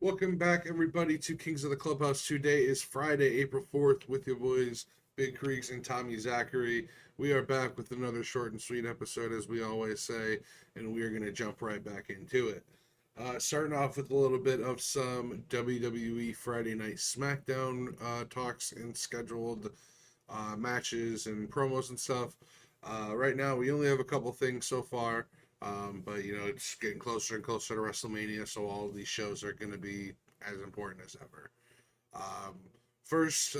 Welcome back, everybody, to Kings of the Clubhouse. Today is Friday, April 4th, with your boys, Big Creeks and Tommy Zachary. We are back with another short and sweet episode, as we always say, and we are going to jump right back into it. Starting off with a little bit of some WWE Friday Night SmackDown talks and scheduled matches and promos and stuff. Right now, we only have a couple things so far. But it's getting closer and closer to WrestleMania, so all of these shows are going to be as important as ever. Um, First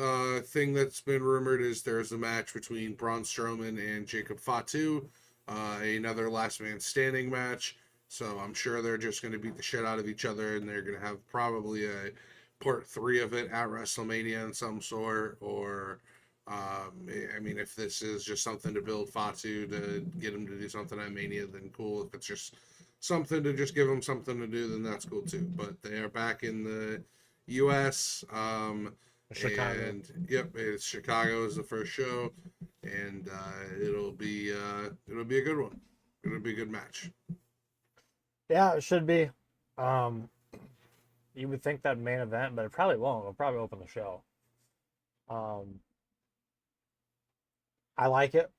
thing that's been rumored is there's a match between Braun Strowman and Jacob Fatu, another last man standing match. So I'm sure they're just going to beat the shit out of each other, and they're going to have probably a part three of it at WrestleMania in some sort, or I mean, if this is just something to build Fatu to get him to do something at Mania, then cool. If it's just something to just give him something to do, then that's cool too. But they are back in the U.S. Chicago. And yep, it's Chicago is the first show, and it'll be a good one. It'll be a good match. Yeah, it should be. Um, you would think that main event, but it probably won't. It'll probably open the show. Um, I like it.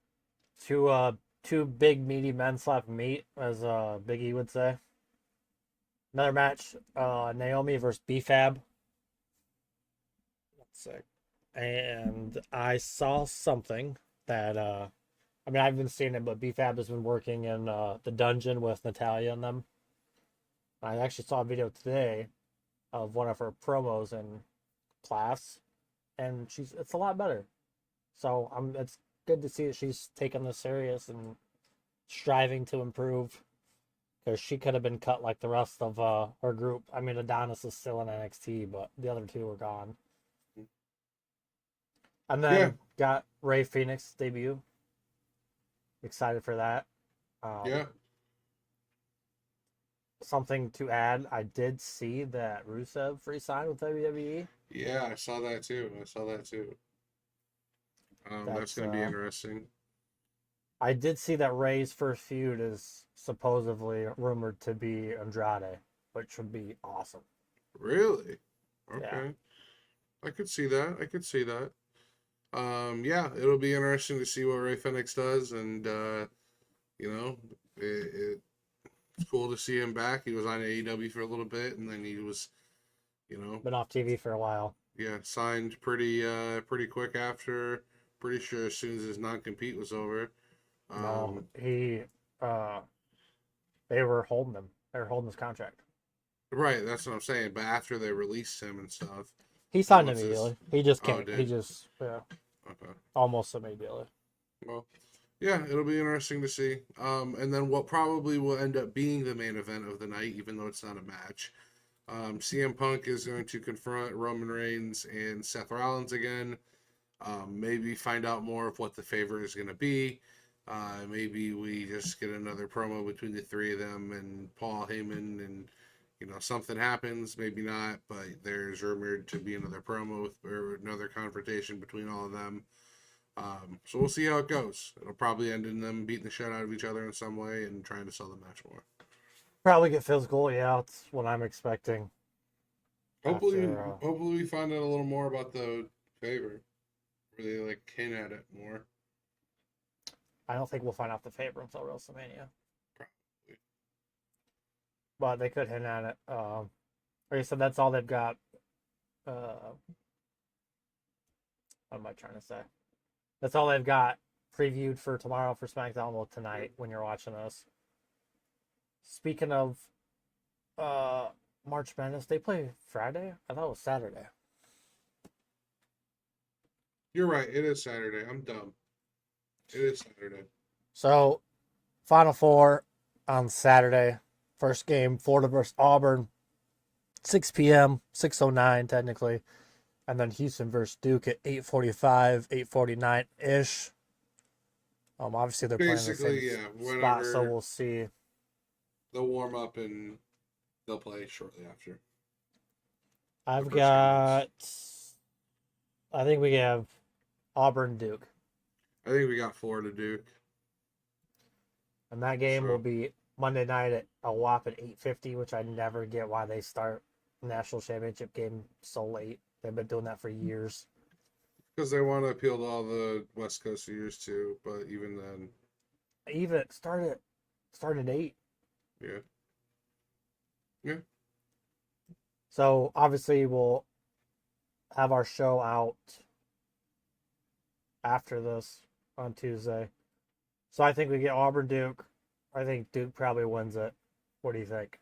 Two big meaty men slap meat, as Big E would say. Another match, Naomi versus BFAB. Let's see. And I saw something that I mean, I haven't seen it, but BFAB has been working in the dungeon with Natalia and them. I actually saw a video today of one of her promos in class, and it's a lot better. So it's good to see that she's taking this serious and striving to improve, because she could have been cut like the rest of her group. I mean, Adonis is still in NXT, but the other two are gone. And Yeah, then got Ray Phoenix debut. Excited for that. yeah, Something to add, I did see that Rusev re-signed with WWE. yeah. I saw that too. I saw that too. That's That's going to be interesting. I did see that Ray's first feud is supposedly rumored to be Andrade, which would be awesome. Really? Yeah. Okay. I could see that. I could see that. Yeah, it'll be interesting to see what Ray Fenix does, and you know, it's cool to see him back. He was on AEW for a little bit, and then he was, you know, Been off TV for a while. yeah, signed pretty quick after. Pretty sure as soon as his non compete was over. No, Um, uh they were holding him. They were holding his contract. right, that's what I'm saying. But after they released him and stuff, He and signed once his immediately. He just oh, it can't. He did. just Okay. almost immediately. Well, yeah, it'll be interesting to see. And then what probably will end up being the main event of the night, even though it's not a match. CM Punk is going to confront Roman Reigns and Seth Rollins again. Maybe find out more of what the favor is going to be. Maybe we just get another promo between the three of them and Paul Heyman, and something happens. Maybe not, but there's rumored to be another promo or another confrontation between all of them. So we'll see how it goes. It'll probably end in them beating the shit out of each other in some way and trying to sell the match more. Probably get physical. Yeah, that's what I'm expecting Hopefully, after. hopefully we find out a little more about the favor, where they like hint at it more. I don't think we'll find out the favor until WrestleMania, Probably. but they could hint at it. Like I said, that's all they've got. What am I trying to say? That's all they've got previewed for tomorrow for SmackDown. Well, tonight when you're watching this. Speaking of uh, March Madness, they play Friday. I thought it was Saturday. You're right. It is Saturday. I'm dumb. It is Saturday. So, Final Four on Saturday. First game, Florida versus Auburn, 6 p.m., 6:09 technically, and then Houston versus Duke at 8:45, 8:49 ish. Obviously they're playing the same Basically, yeah. spot, so Whenever we'll see. they'll warm up and they'll play shortly after the I've first game ends. got, I think we have Auburn Duke, I think we got Florida Duke. and that game will So be Monday night at a whopping 8:50, which I never get why they start national championship game so late. They've been doing that for years. Because they want to appeal to all the West Coasters too, but even then, Even started 8. yeah, yeah, So obviously we'll have our show out after this on Tuesday. So I think we get Auburn Duke. I think Duke probably wins it. What do you think?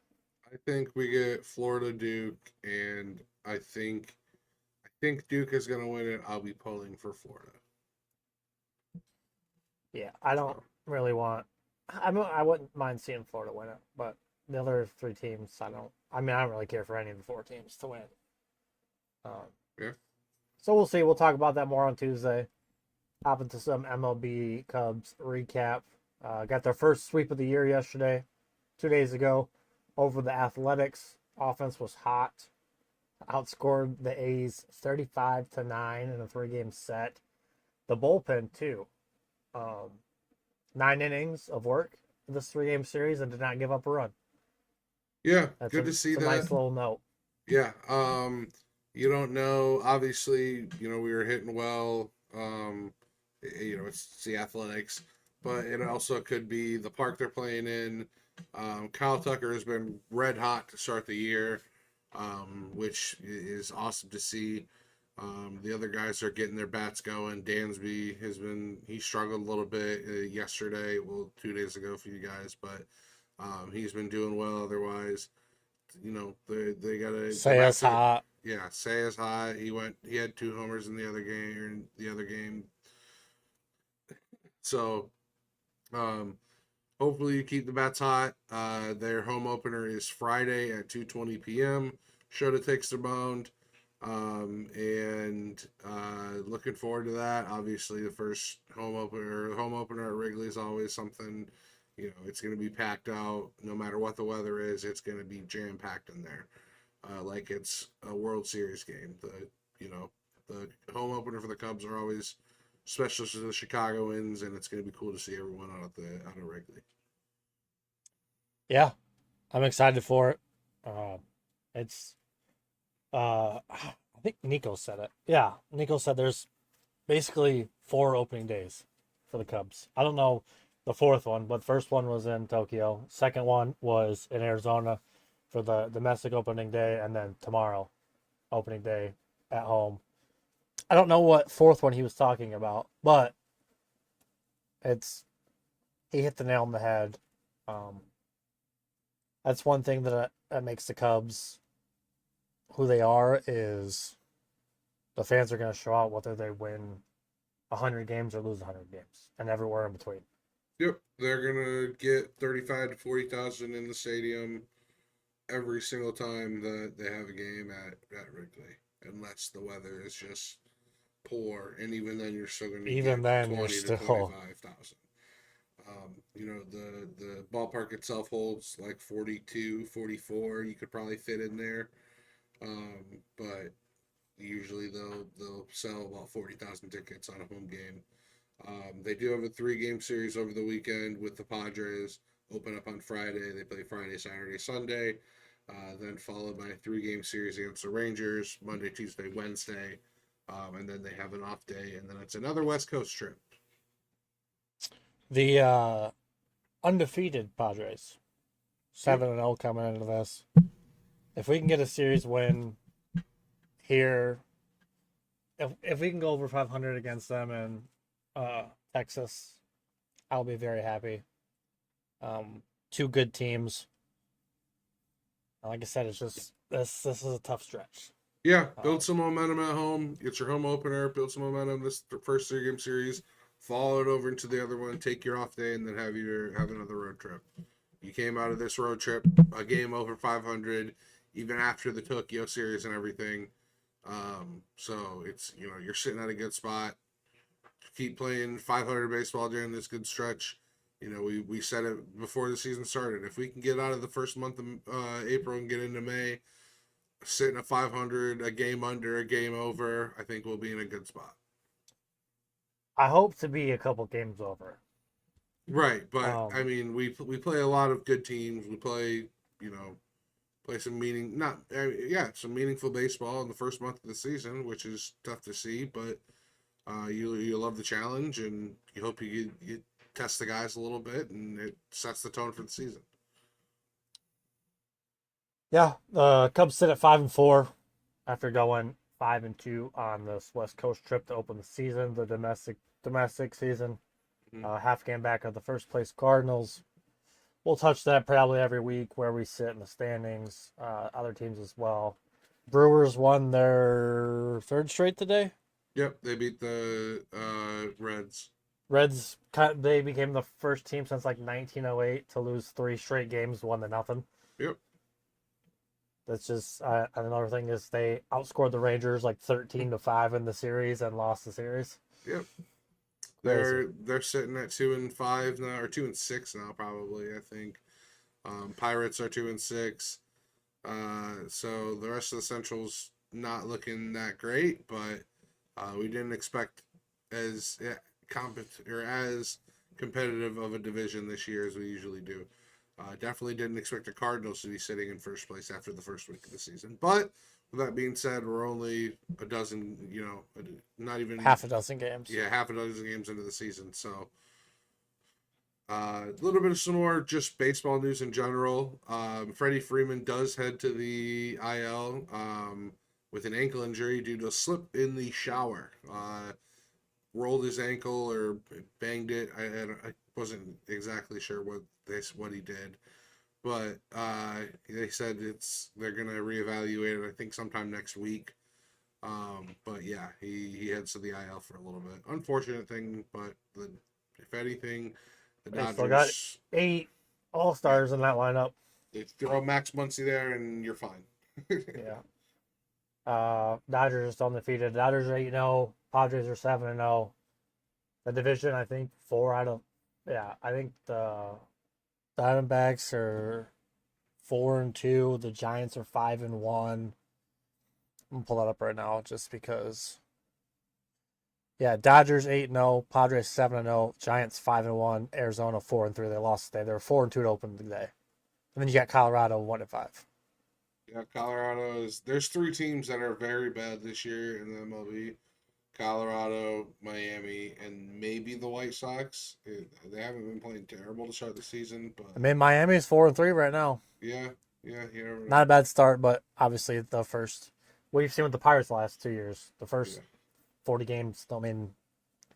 I think we get Florida Duke, and I think Duke is going to win it. I'll be pulling for Florida. Yeah, I don't So, really want. I wouldn't mind seeing Florida win it, but the other 3 teams, I don't. I mean, I don't really care for any of the 4 teams to win. Um, yeah, so we'll see. We'll talk about that more on Tuesday. Hop into some MLB Cubs recap. Got their first sweep of the year yesterday, 2 days ago, over the Athletics. Offense was hot. Outscored the A's 35-9 in a 3-game set. The bullpen too. 9 innings of work in this 3-game series and did not give up a run. yeah. That's Good to see a that. nice little note. Yeah. You don't know. Obviously, we were hitting well. It's the Athletics, but it also could be the park they're playing in. Kyle Tucker has been red hot to start the year, which is awesome to see. The other guys are getting their bats going. Dansby he struggled a little bit yesterday, well, 2 days ago for you guys, but he's been doing well otherwise. They gotta go Say back us to, hot. yeah, say is high. He had 2 homers in the other game. So hopefully you keep the bats hot. Their home opener is Friday at 2:20 p.m. Shota takes their mound. And looking forward to that. Obviously the first home opener at Wrigley is always something. It's going to be packed out no matter what the weather is. It's going to be jam packed in there, like it's a World Series game. The home opener for the Cubs are always special to the Chicagoans, and it's going to be cool to see everyone out of Wrigley. Yeah, I'm excited for it. It's I think Nico said it. Yeah, Nico said there's basically 4 opening days for the Cubs. I don't know the fourth one, but the first one was in Tokyo. Second one was in Arizona for the domestic opening day, and then tomorrow opening day at home. I don't know what fourth one he was talking about, but it's he hit the nail on the head. Um, that's one thing that makes the Cubs who they are is the fans are going to show out whether they win 100 games or lose 100 games and everywhere in between. Yep, they're gonna get 35 to 40,000 in the stadium every single time that they have a game at Wrigley, unless the weather is just poor, and even then you're still going to Even get then, you're 20 to still 25,000. The ballpark itself holds like 42, 44. You could probably fit in there, but usually they'll sell about 40,000 tickets on a home game. They do have a 3-game series over the weekend with the Padres. Open up on Friday. They play Friday, Saturday, Sunday. Then followed by a 3-game series against the Rangers Monday, Tuesday, Wednesday. And then they have an off day, and then it's another West Coast trip. the undefeated Padres, Yep. 7-0 coming into this. If we can get a series win here, if we can go over 500 against them in Texas, I'll be very happy. 2 good teams. Like I said, it's just this is a tough stretch. Yeah, build some momentum at home. Get your home opener. Build some momentum this first 3-game series. Follow it over into the other one. Take your off day, and then have another road trip. You came out of this road trip a game over 500, even after the Tokyo series and everything. So it's you're sitting at a good spot. Keep playing 500 baseball during this good stretch. We said it before the season started. If we can get out of the first month of April and get into May, sitting at 500, a game under, a game over, I think we'll be in a good spot. I hope to be a couple games over. Right, but I Um, mean, we play a lot of good teams. We play play some some meaningful baseball in the first month of the season, which is tough to see, but you love the challenge, and you hope you test the guys a little bit, and it sets the tone for the season. Yeah, the Cubs sit at 5-4 after going 5-2 on this West Coast trip to open the season, the domestic season. Half game back of the first place Cardinals. We'll touch that probably every week where we sit in the standings. Other teams as well. Brewers won their third straight today. Yep, they beat the Reds. Reds, they became the first team since like 1908 to lose 3 straight games, 1-0. Yep. That's just another thing is they outscored the Rangers like 13-5 in the series and lost the series. Yep. Crazy. They're sitting at 2-5 now, or 2-6 now, probably. I think Pirates are 2-6. So the rest of the Central's not looking that great, but we didn't expect as as competitive of a division this year as we usually do. Definitely didn't expect the Cardinals to be sitting in first place after the first week of the season. But with that being said, we're only a dozen, not even half a dozen games. Yeah, half a dozen games into the season. So a little bit of some more just baseball news in general. Freddie Freeman does head to the IL with an ankle injury due to a slip in the shower. Rolled his ankle or banged it. I wasn't exactly sure what he did, but they said they're gonna reevaluate it. I think sometime next week. But yeah, he heads to the IL for a little bit. Unfortunate thing, but if anything, the They still got Dodgers 8 All-Stars in that lineup. they throw Max Muncy there and you're fine. Yeah. Dodgers are still undefeated. Dodgers are 8-0. Padres are 7-0. The division, I think, I think the Diamondbacks are 4-2. The Giants are 5-1. I'm gonna pull that up right now just because. Yeah, Dodgers 8-0, Padres 7-0, Giants 5-1, Arizona 4-3. They lost today. They were 4-2 to open the day. And then you got Colorado 1-5. Yeah, there's 3 teams that are very bad this year in the MLB. Colorado, Miami, and maybe the White Sox. They haven't been playing terrible to start the season, but I mean, Miami's 4-3 right now. yeah, you never know. Not a bad start, but obviously the first. What you've seen with the Pirates the last 2 years. The first 40 games, I mean,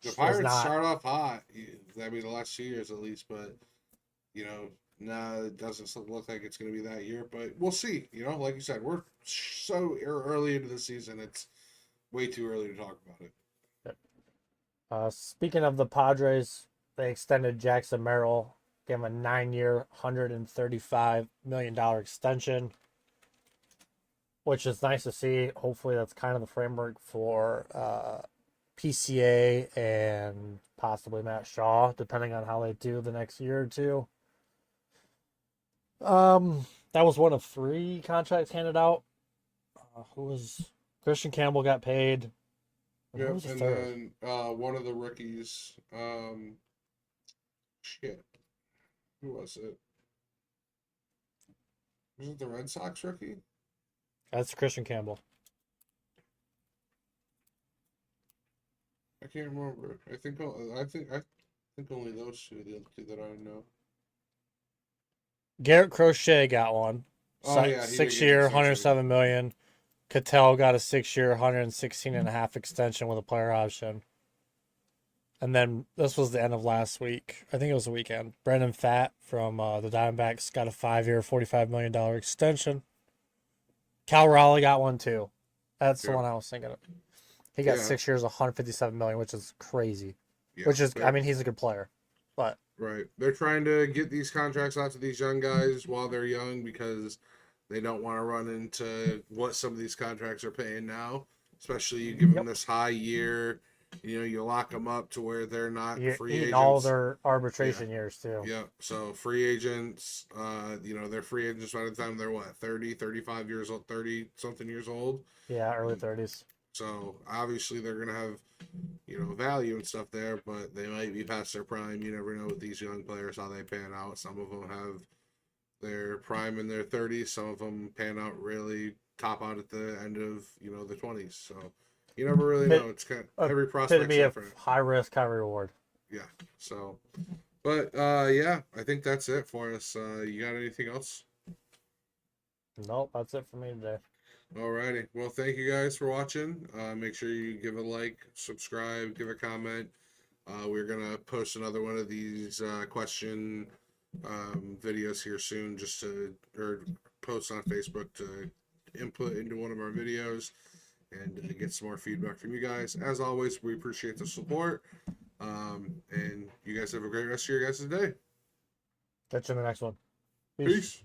the Pirates start off hot. I mean, the last 2 years at least, but no, it doesn't look like it's going to be that year. But we'll see. Like you said, we're so early into the season. It's way too early to talk about it. Speaking of the Padres, they extended Jackson Merrill, gave him a 9-year, $135 million extension, which is nice to see. Hopefully, that's kind of the framework for PCA and possibly Matt Shaw, depending on how they do the next year or two. That was one of 3 contracts handed out. Christian Campbell got paid. Yeah, and then one of the rookies, who was it? Was it the Red Sox rookie? That's Christian Campbell. I can't remember. I think only those 2, the other 2 that I know. Garrett Crochet got one. Oh yeah, 6-year, $107 million. Cattell got a 6-year, $116.5 extension with a player option. And then this was the end of last week. I think it was the weekend. Brendan Pfaadt from the Diamondbacks got a 5-year, $45 million extension. Cal Raleigh got one too. That's the one I was thinking of. He got 6 years, $157 million, which is crazy. Yeah, I mean, he's a good player, but right. They're trying to get these contracts out to these young guys while they're young because they don't want to run into what some of these contracts are paying now. Especially you give them this high year, you lock them up to where they're not free agents. All their arbitration years too. Yeah. So free agents, they're free agents by the time they're 30, 35 years old, 30 something years old. Yeah, early 30s. So obviously they're gonna have, value and stuff there, but they might be past their prime. You never know with these young players how they pan out. Some of them have They're prime in their 30s. Some of them pan out really top out at the end of the 20s. So you never really know. It's kind of every prospect's Epitome of different. high risk, high reward. Yeah. So, but yeah, I think that's it for us. You got anything else? Nope, that's it for me today. Alrighty. Well, thank you guys for watching. Make sure you give a like, subscribe, give a comment. We're gonna post another one of these question videos here soon, or post on Facebook to input into one of our videos and get some more feedback from you guys. As always, we appreciate the support. And you guys have a great rest of your guys' day. Catch you in the next one. Peace.